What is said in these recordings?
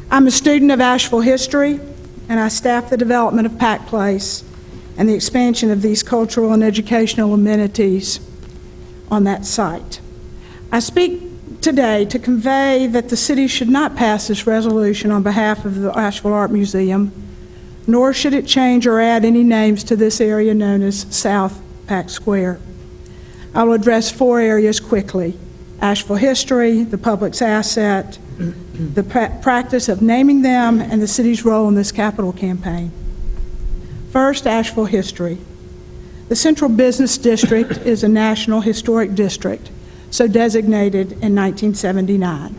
I'm a student of Asheville history, and I staff the development of Pack Place and the expansion of these cultural and educational amenities on that site. I speak today to convey that the city should not pass this resolution on behalf of the Asheville Art Museum, nor should it change or add any names to this area known as South Pack Square. I will address 4 areas quickly: Asheville history, the public's asset, the practice of naming them, and the city's role in this capital campaign. First, Asheville history. The Central Business District is a National Historic District, so designated in 1979.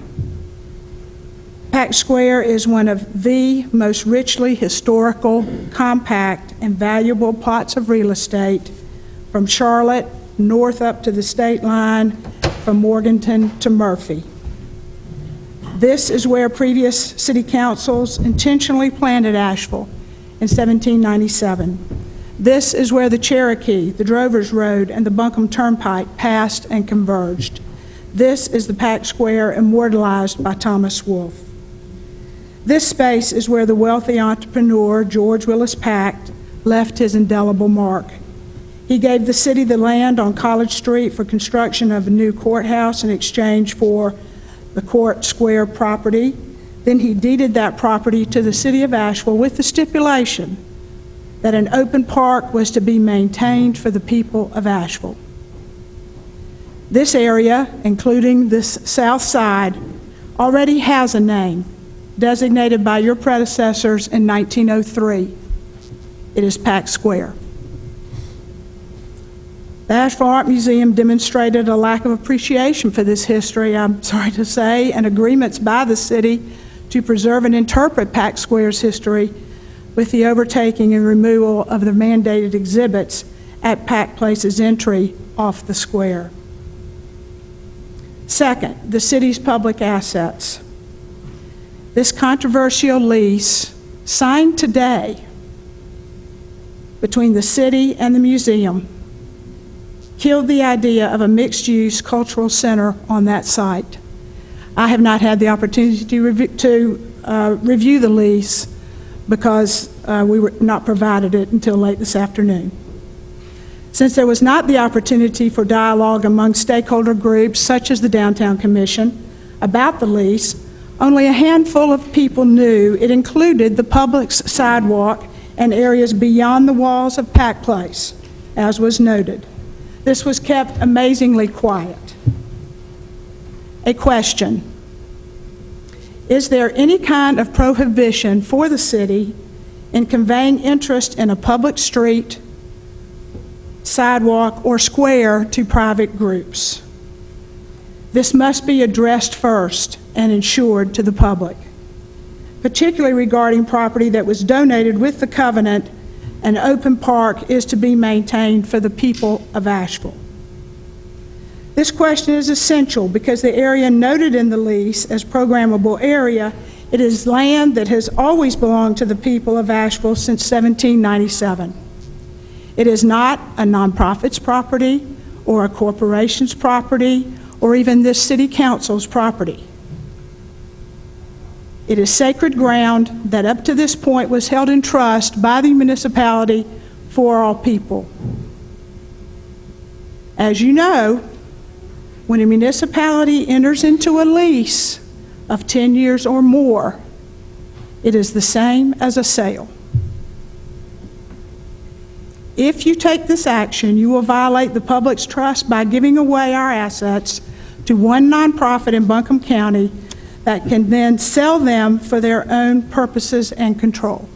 Pack Square is one of the most richly historical, compact, and valuable plots of real estate from Charlotte north up to the state line, from Morganton to Murphy. This is where previous city councils intentionally planted Asheville in 1797. This is where the Cherokee, the Drovers Road, and the Buncombe Turnpike passed and converged. This is the Pack Square immortalized by Thomas Wolfe. This space is where the wealthy entrepreneur George Willis Pack left his indelible mark. He gave the city the land on College Street for construction of a new courthouse in exchange for the Court Square property. Then he deeded that property to the city of Asheville with the stipulation that an open park was to be maintained for the people of Asheville. This area, including this south side, already has a name designated by your predecessors in 1903. It is Pack Square. The Asheville Art Museum demonstrated a lack of appreciation for this history, I'm sorry to say, and agreements by the city to preserve and interpret Pack Square's history with the overtaking and removal of the mandated exhibits at Pack Place's entry off the square. Second, the city's public assets. This controversial lease, signed today between the city and the museum, killed the idea of a mixed-use cultural center on that site. I have not had the opportunity to review the lease because we were not provided it until late this afternoon. Since there was not the opportunity for dialogue among stakeholder groups such as the Downtown Commission about the lease, only a handful of people knew it included the public's sidewalk and areas beyond the walls of Pack Place, as was noted. This was kept amazingly quiet. A question: is there any kind of prohibition for the city in conveying interest in a public street, sidewalk, or square to private groups? This must be addressed first and ensured to the public, particularly regarding property that was donated with the covenant. An open park is to be maintained for the people of Asheville. This question is essential because the area noted in the lease as programmable area, it is land that has always belonged to the people of Asheville since 1797. It is not a nonprofit's property or a corporation's property or even this city council's property. It is sacred ground that up to this point was held in trust by the municipality for all people. As you know, when a municipality enters into a lease of 10 years or more, it is the same as a sale. If you take this action, you will violate the public's trust by giving away our assets to one nonprofit in Buncombe County that can then sell them for their own purposes and control.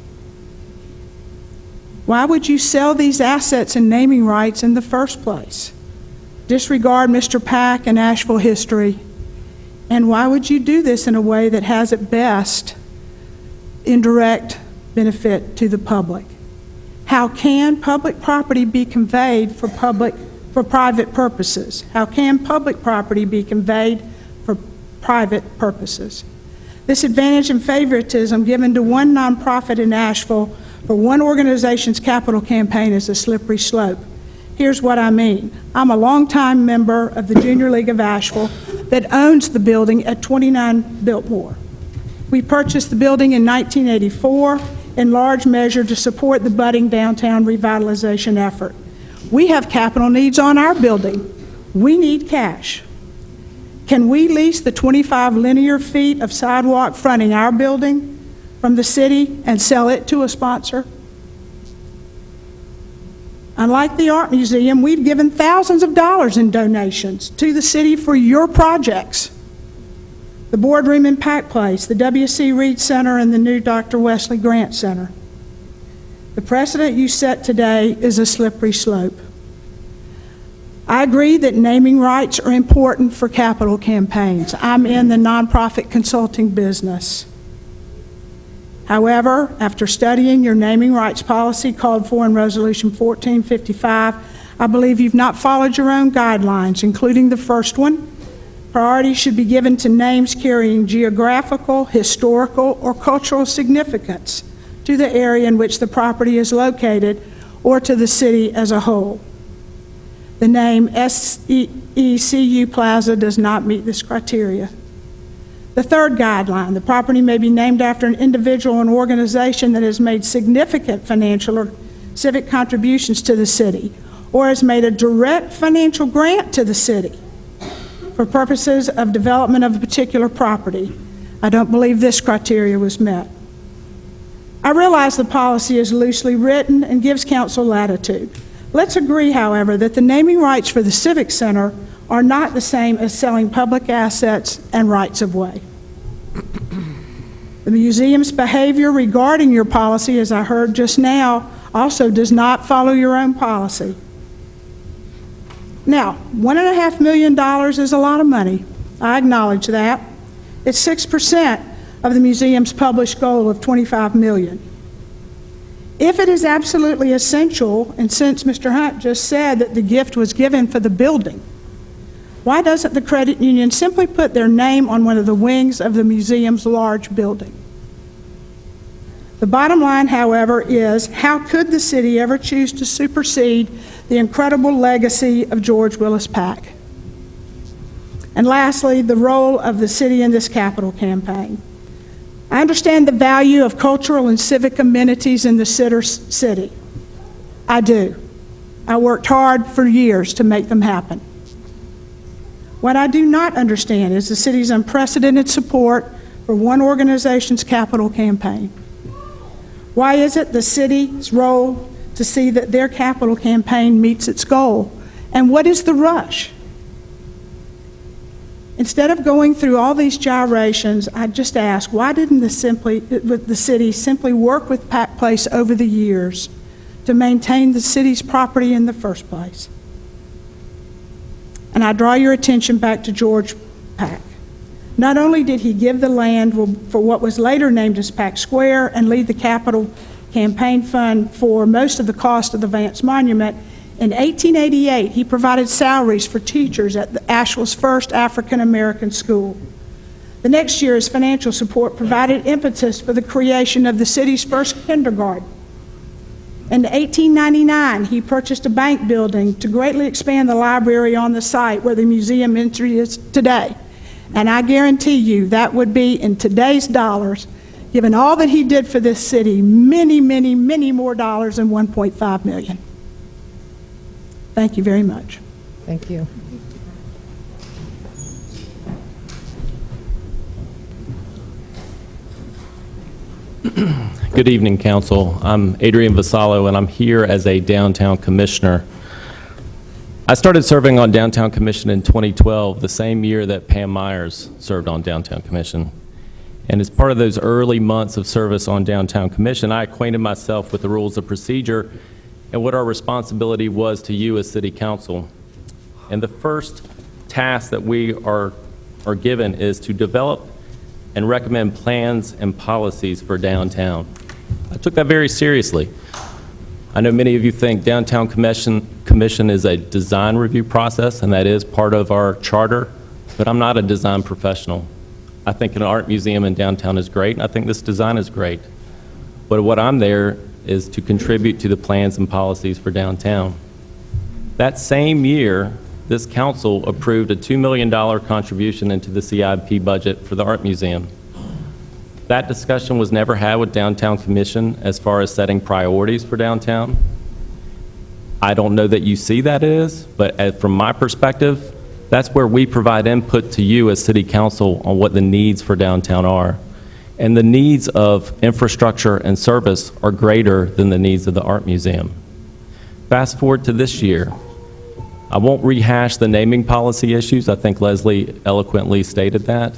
Why would you sell these assets and naming rights in the first place? Disregard Mr. Pack and Asheville history. And why would you do this in a way that has at best indirect benefit to the public? How can public property be conveyed for private purposes? How can public property be conveyed for private purposes? This advantage and favoritism given to one nonprofit in Asheville for one organization's capital campaign is a slippery slope. Here's what I mean. I'm a longtime member of the Junior League of Asheville that owns the building at 29 Biltmore. We purchased the building in 1984 in large measure to support the budding downtown revitalization effort. We have capital needs on our building. We need cash. Can we lease the 25 linear feet of sidewalk fronting our building from the city and sell it to a sponsor? Unlike the Art Museum, we've given thousands of dollars in donations to the city for your projects. The boardroom in Pack Place, the W.C. Reed Center, and the new Dr. Wesley Grant Center. The precedent you set today is a slippery slope. I agree that naming rights are important for capital campaigns. I'm in the nonprofit consulting business. However, after studying your naming rights policy called for in Resolution 1455, I believe you've not followed your own guidelines, including the first one. Priority should be given to names carrying geographical, historical, or cultural significance to the area in which the property is located or to the city as a whole. The name SECU Plaza does not meet this criteria. The third guideline, the property may be named after an individual or organization that has made significant financial or civic contributions to the city or has made a direct financial grant to the city for purposes of development of a particular property. I don't believe this criteria was met. I realize the policy is loosely written and gives council latitude. Let's agree, however, that the naming rights for the Civic Center are not the same as selling public assets and rights of way. The museum's behavior regarding your policy, as I heard just now, also does not follow your own policy. Now, $1.5 million is a lot of money. I acknowledge that. It's 6% of the museum's published goal of $25 million. If it is absolutely essential, and since Mr. Hunt just said that the gift was given for the building, why doesn't the credit union simply put their name on one of the wings of the museum's large building? The bottom line, however, is how could the city ever choose to supersede the incredible legacy of George Willis Pack? And lastly, the role of the city in this capital campaign. I understand the value of cultural and civic amenities in the city. I do. I worked hard for years to make them happen. What I do not understand is the city's unprecedented support for one organization's capital campaign. Why is it the city's role to see that their capital campaign meets its goal? And what is the rush? Instead of going through all these gyrations, I just ask, why didn't the city simply work with Pack Place over the years to maintain the city's property in the first place? And I draw your attention back to George Pack. Not only did he give the land for what was later named as Pack Square and lead the capital campaign fund for most of the cost of the Vance Monument, in 1888 he provided salaries for teachers at Asheville's first African-American school. The next year his financial support provided impetus for the creation of the city's first kindergarten. In 1899 he purchased a bank building to greatly expand the library on the site where the museum entry is today. And I guarantee you that would be, in today's dollars, given all that he did for this city, many, many, many more dollars than $1.5 million. Thank you very much. Thank you. Good evening, Council. I'm Adrian Vassallo, and I'm here as a Downtown Commissioner. I started serving on Downtown Commission in 2012, the same year that Pam Myers served on Downtown Commission. And as part of those early months of service on Downtown Commission, I acquainted myself with the rules of procedure and what our responsibility was to you as City Council. And the first task that we are given is to develop and recommend plans and policies for downtown. I took that very seriously. I know many of you think Downtown Commission is a design review process, and that is part of our charter, but I'm not a design professional. I think an art museum in downtown is great, and I think this design is great. But what I'm there is to contribute to the plans and policies for downtown. That same year, this council approved a $2 million contribution into the CIP budget for the art museum. That discussion was never had with Downtown Commission as far as setting priorities for downtown. I don't know that you see that is, but from my perspective, that's where we provide input to you as City Council on what the needs for downtown are. And the needs of infrastructure and service are greater than the needs of the Art Museum. Fast forward to this year. I won't rehash the naming policy issues. I think Leslie eloquently stated that.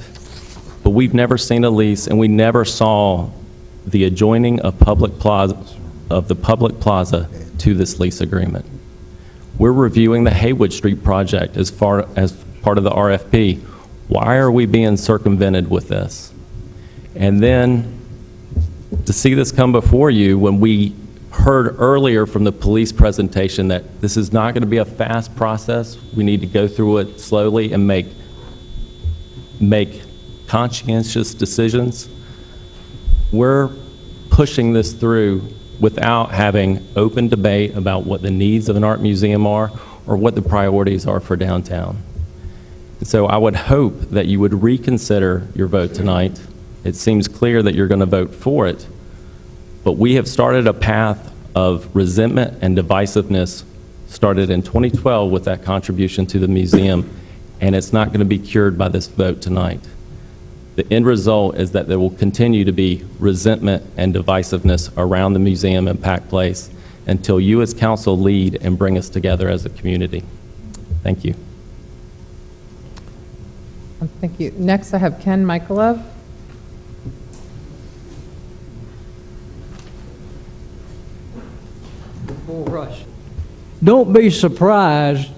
But we've never seen a lease, and we never saw the adjoining of the public plaza to this lease agreement. We're reviewing the Haywood Street project as part of the RFP. Why are we being circumvented with this? And then to see this come before you when we heard earlier from the police presentation that this is not going to be a fast process. We need to go through it slowly and make conscientious decisions. We're pushing this through without having open debate about what the needs of an art museum are or what the priorities are for downtown. So I would hope that you would reconsider your vote tonight. It seems clear that you're going to vote for it, but we have started a path of resentment and divisiveness started in 2012 with that contribution to the museum, and it's not going to be cured by this vote tonight. The end result is that there will continue to be resentment and divisiveness around the museum and Pack Place until you as council lead and bring us together as a community. Thank you. Thank you. Next, I have Ken Michaelov. Don't be surprised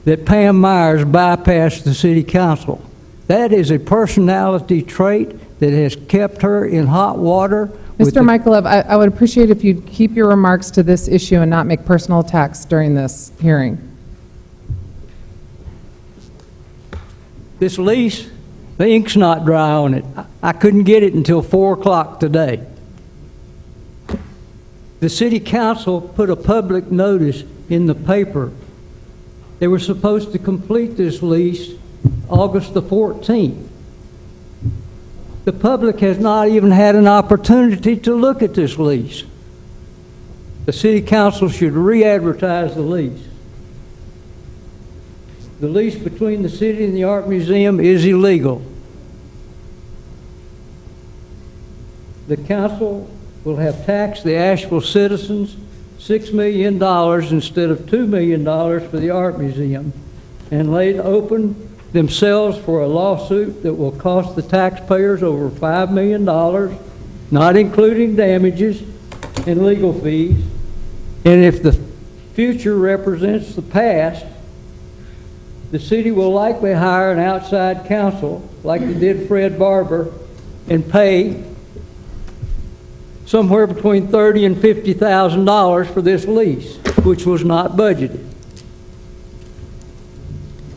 that Pam Myers bypassed the city council. That is a personality trait that has kept her in hot water. Mr. Michaelov, I would appreciate if you'd keep your remarks to this issue and not make personal attacks during this hearing. This lease, the ink's not dry on it. I couldn't get it until 4 o'clock today. The city council put a public notice in the paper. They were supposed to complete this lease August the 14th. The public has not even had an opportunity to look at this lease. The city council should re-advertise the lease. The lease between the city and the Art Museum is illegal. The council will have taxed the Asheville citizens $6 million instead of $2 million for the Art Museum and laid open themselves for a lawsuit that will cost the taxpayers over $5 million, not including damages and legal fees. And if the future represents the past, the city will likely hire an outside counsel, like they did Fred Barber, and pay somewhere between $30,000 and $50,000 for this lease, which was not budgeted.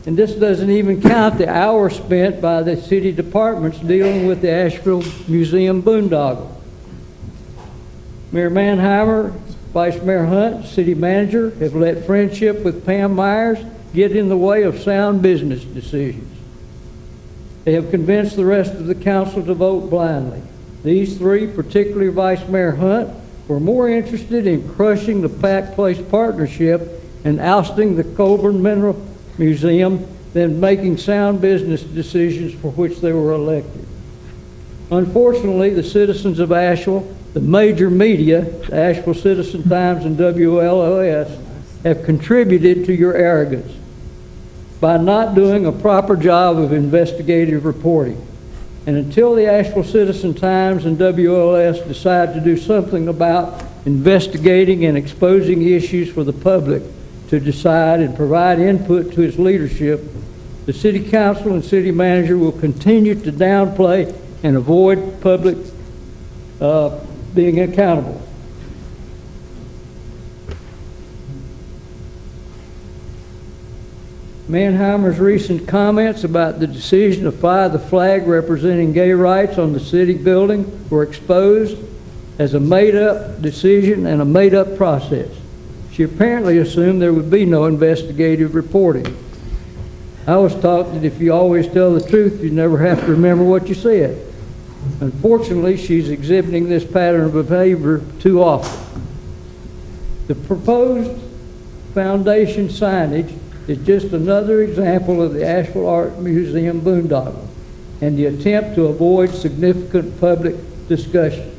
And this doesn't even count the hours spent by the city departments dealing with the Asheville Museum boondoggle. Mayor Manheimer, Vice Mayor Hunt, city manager have let friendship with Pam Myers get in the way of sound business decisions. They have convinced the rest of the council to vote blindly. These three, particularly Vice Mayor Hunt, were more interested in crushing the Pack Place partnership and ousting the Colburn Mineral Museum than making sound business decisions for which they were elected. Unfortunately, the citizens of Asheville, the major media, the Asheville Citizen-Times and WLOS, have contributed to your arrogance by not doing a proper job of investigative reporting. And until the Asheville Citizen-Times and WLS decide to do something about investigating and exposing issues for the public to decide and provide input to its leadership, the city council and city manager will continue to downplay and avoid public being accountable. Manheimer's recent comments about the decision to fly the flag representing gay rights on the city building were exposed as a made-up decision and a made-up process. She apparently assumed there would be no investigative reporting. I was taught that if you always tell the truth, you never have to remember what you said. Unfortunately, she's exhibiting this pattern of behavior too often. The proposed foundation signage is just another example of the Asheville Art Museum boondoggle and the attempt to avoid significant public discussion.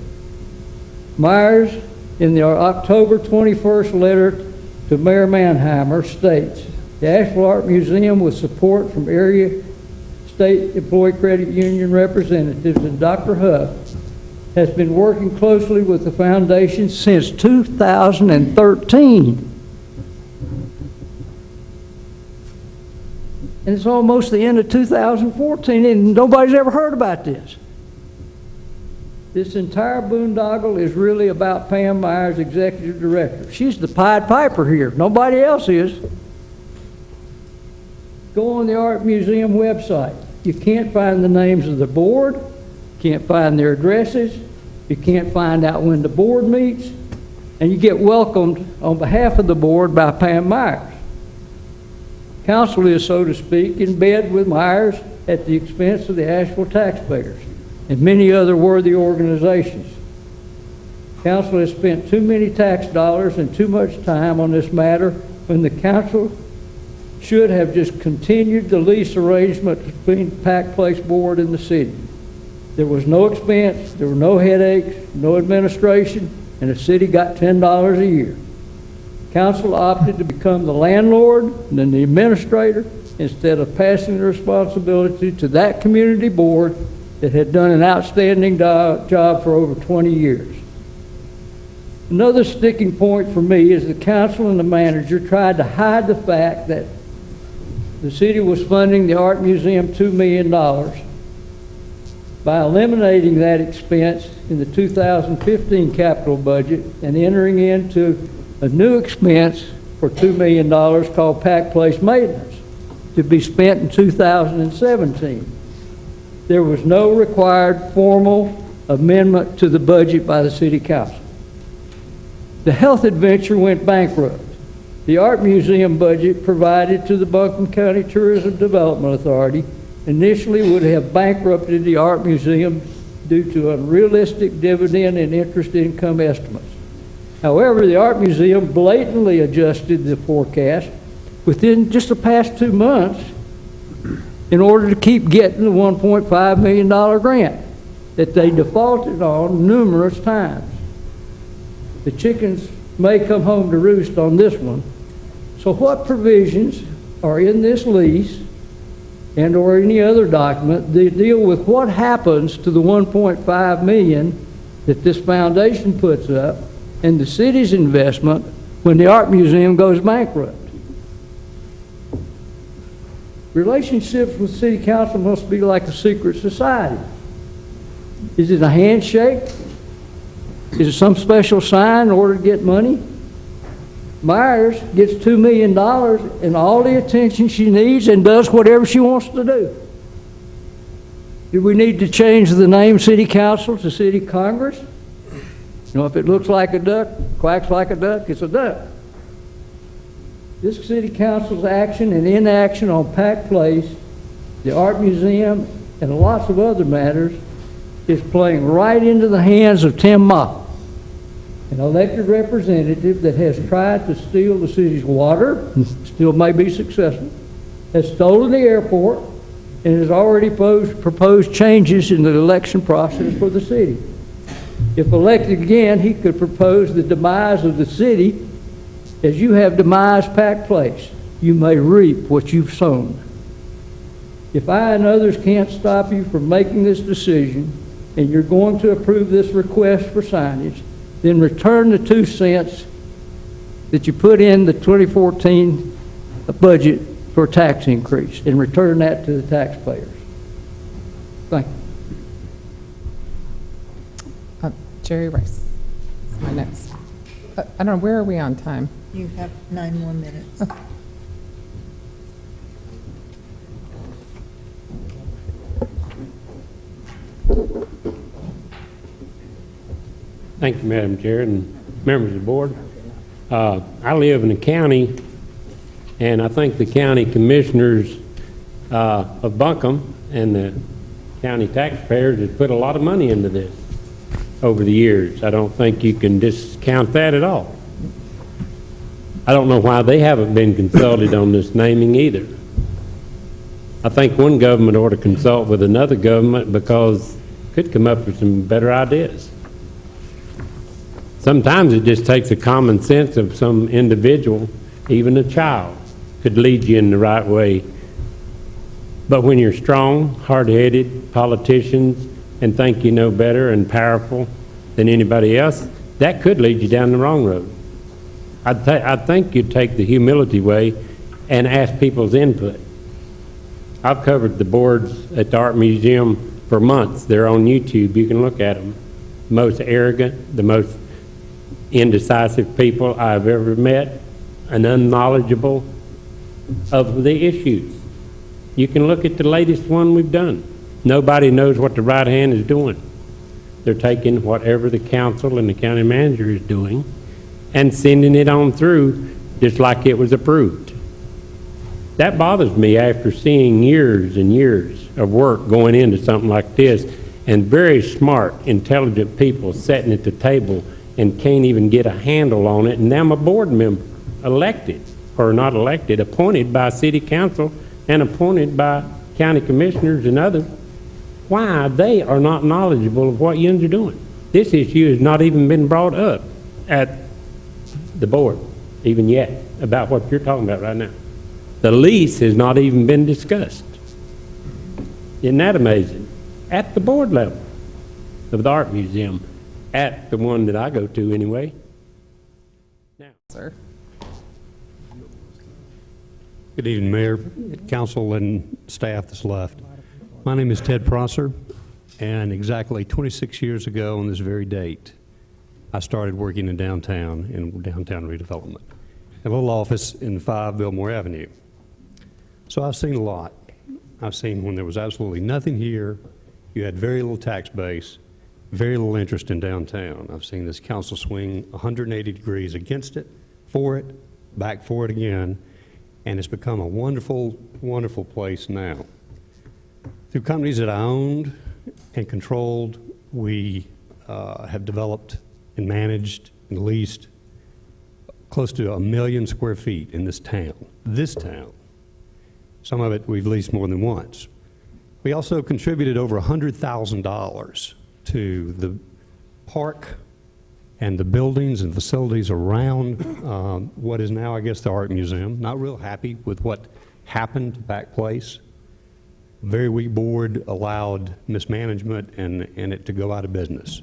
Myers, in their October 21st letter to Mayor Manheimer, states, the Asheville Art Museum, with support from area state employee credit union representatives and Dr. Huff, has been working closely with the foundation since 2013. And it's almost the end of 2014, and nobody's ever heard about this. This entire boondoggle is really about Pam Myers, executive director. She's the Pied Piper here. Nobody else is. Go on the Art Museum website. You can't find the names of the board, can't find their addresses, you can't find out when the board meets, and you get welcomed on behalf of the board by Pam Myers. Council is, so to speak, in bed with Myers at the expense of the Asheville taxpayers and many other worthy organizations. Council has spent too many tax dollars and too much time on this matter when the council should have just continued the lease arrangement between Pack Place Board and the city. There was no expense, there were no headaches, no administration, and the city got $10 a year. Council opted to become the landlord and then the administrator instead of passing the responsibility to that community board that had done an outstanding job for over 20 years. Another sticking point for me is the council and the manager tried to hide the fact that the city was funding the Art Museum $2 million by eliminating that expense in the 2015 capital budget and entering into a new expense for $2 million called Pack Place Maintenance to be spent in 2017. There was no required formal amendment to the budget by the city council. The Health Adventure went bankrupt. The Art Museum budget provided to the Buncombe County Tourism Development Authority initially would have bankrupted the Art Museum due to unrealistic dividend and interest income estimates. However, the Art Museum blatantly adjusted the forecast within just the past 2 months in order to keep getting the $1.5 million grant that they defaulted on numerous times. The chickens may come home to roost on this one. So what provisions are in this lease and or any other document that deal with what happens to the $1.5 million that this foundation puts up and the city's investment when the Art Museum goes bankrupt? Relationships with city council must be like a secret society. Is it a handshake? Is it some special sign in order to get money? Myers gets $2 million and all the attention she needs and does whatever she wants to do. Do we need to change the name City Council to City Congress? You know, if it looks like a duck, quacks like a duck, it's a duck. This City Council's action and inaction on Pack Place, the Art Museum, and lots of other matters is playing right into the hands of Tim Moffitt, an elected representative that has tried to steal the city's water, and still may be successful, has stolen the airport, and has already proposed changes in the election process for the city. If elected again, he could propose the demise of the city as you have demised Pack Place. You may reap what you've sown. If I and others can't stop you from making this decision, and you're going to approve this request for signage, then return the 2 cents that you put in the 2014 budget for a tax increase and return that to the taxpayers. Thank you. Jerry Rice is my next. I don't know, where are we on time? You have 9 more minutes. Okay. Thank you, Madam Chair and members of the board. I live in the county, and I think the county commissioners of Buncombe and the county taxpayers has put a lot of money into this over the years. I don't think you can discount that at all. I don't know why they haven't been consulted on this naming either. I think one government ought to consult with another government because it could come up with some better ideas. Sometimes it just takes a common sense of some individual, even a child, could lead you in the right way. But when you're strong, hard-headed politicians and think you know better and powerful than anybody else, that could lead you down the wrong road. I think you'd take the humility way and ask people's input. I've covered the boards at the Art Museum for months. They're on YouTube. You can look at them. The most arrogant, the most indecisive people I've ever met, and unknowledgeable of the issues. You can look at the latest one we've done. Nobody knows what the right hand is doing. They're taking whatever the council and the county manager is doing and sending it on through just like it was approved. That bothers me after seeing years and years of work going into something like this, and very smart, intelligent people sitting at the table and can't even get a handle on it, and now I'm a board member, elected, or not elected, appointed by city council and appointed by county commissioners and others. Why they are not knowledgeable of what yous are doing. This issue has not even been brought up at the board, even yet, about what you're talking about right now. The lease has not even been discussed. Isn't that amazing? At the board level of the Art Museum, at the one that I go to anyway. Now, Sir. Good evening, Mayor, Council, and staff that's left. My name is Ted Prosser, and exactly 26 years ago on this very date, I started working in downtown redevelopment, a little office in 5 Biltmore Avenue. So I've seen a lot. I've seen when there was absolutely nothing here, you had very little tax base, very little interest in downtown. I've seen this council swing 180 degrees against it, for it, back for it again, and it's become a wonderful, wonderful place now. Through companies that I owned and controlled, we have developed and managed and leased close to 1 million square feet in this town. This town. Some of it we've leased more than once. We also contributed over $100,000 to the park and the buildings and facilities around what is now, I guess, the Art Museum. Not real happy with what happened to Back Place. Very weak board allowed mismanagement and it to go out of business.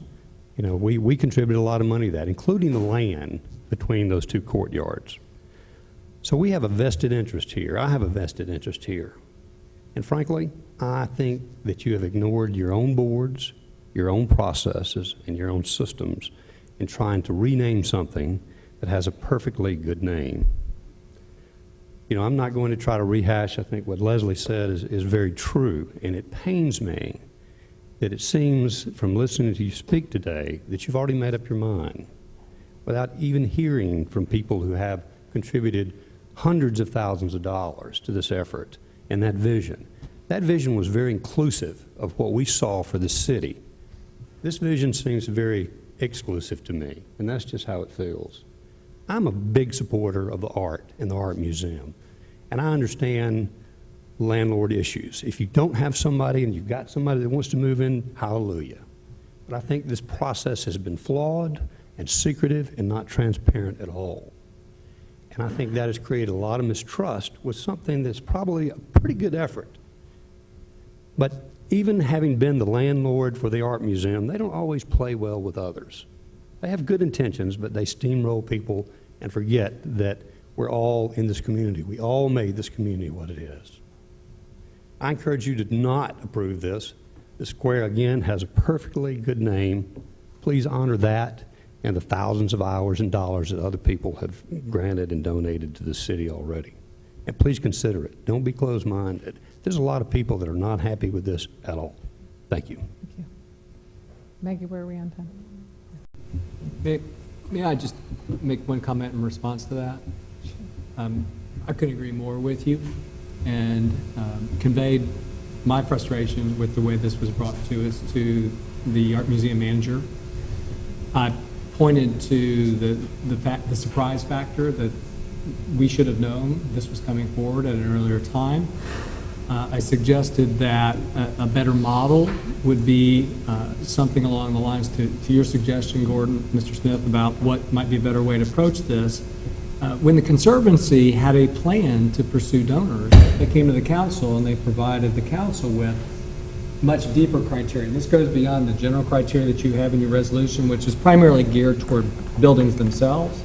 You know, we contributed a lot of money to that, including the land between those 2 courtyards. So we have a vested interest here. I have a vested interest here. And frankly, I think that you have ignored your own boards, your own processes, and your own systems in trying to rename something that has a perfectly good name. You know, I'm not going to try to rehash, I think what Leslie said is very true, and it pains me that it seems from listening to you speak today that you've already made up your mind without even hearing from people who have contributed hundreds of thousands of dollars to this effort and that vision. That vision was very inclusive of what we saw for the city. This vision seems very exclusive to me, and that's just how it feels. I'm a big supporter of the art and the Art Museum, and I understand landlord issues. If you don't have somebody and you've got somebody that wants to move in, hallelujah. But I think this process has been flawed and secretive and not transparent at all. And I think that has created a lot of mistrust with something that's probably a pretty good effort. But even having been the landlord for the Art Museum, they don't always play well with others. They have good intentions, but they steamroll people and forget that we're all in this community. We all made this community what it is. I encourage you to not approve this. The square, again, has a perfectly good name. Please honor that and the thousands of hours and dollars that other people have granted and donated to the city already. And please consider it. Don't be closed-minded. There's a lot of people that are not happy with this at all. Thank you. Thank you. Maggie, where are we on time? May I just make one comment in response to that? I couldn't agree more with you, and conveyed my frustration with the way this was brought to us, to the art museum manager. I pointed to the surprise factor that we should have known this was coming forward at an earlier time. I suggested that a better model would be something along the lines to your suggestion, Gordon, Mr. Smith, about what might be a better way to approach this. When the Conservancy had a plan to pursue donors, they came to the council and they provided the council with much deeper criteria. And this goes beyond the general criteria that you have in your resolution, which is primarily geared toward buildings themselves.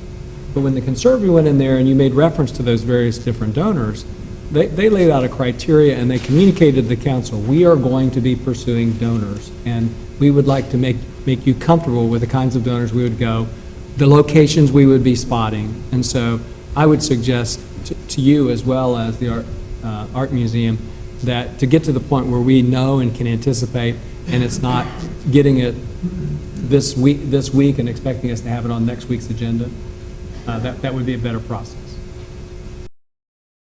But when the Conservancy went in there and you made reference to those various different donors, they laid out a criteria and they communicated to the council, we are going to be pursuing donors, and we would like to make you comfortable with the kinds of donors we would go, the locations we would be spotting. And so I would suggest to you, as well as the Art Museum, that to get to the point where we know and can anticipate, and it's not getting it this week and expecting us to have it on next week's agenda, that would be a better process.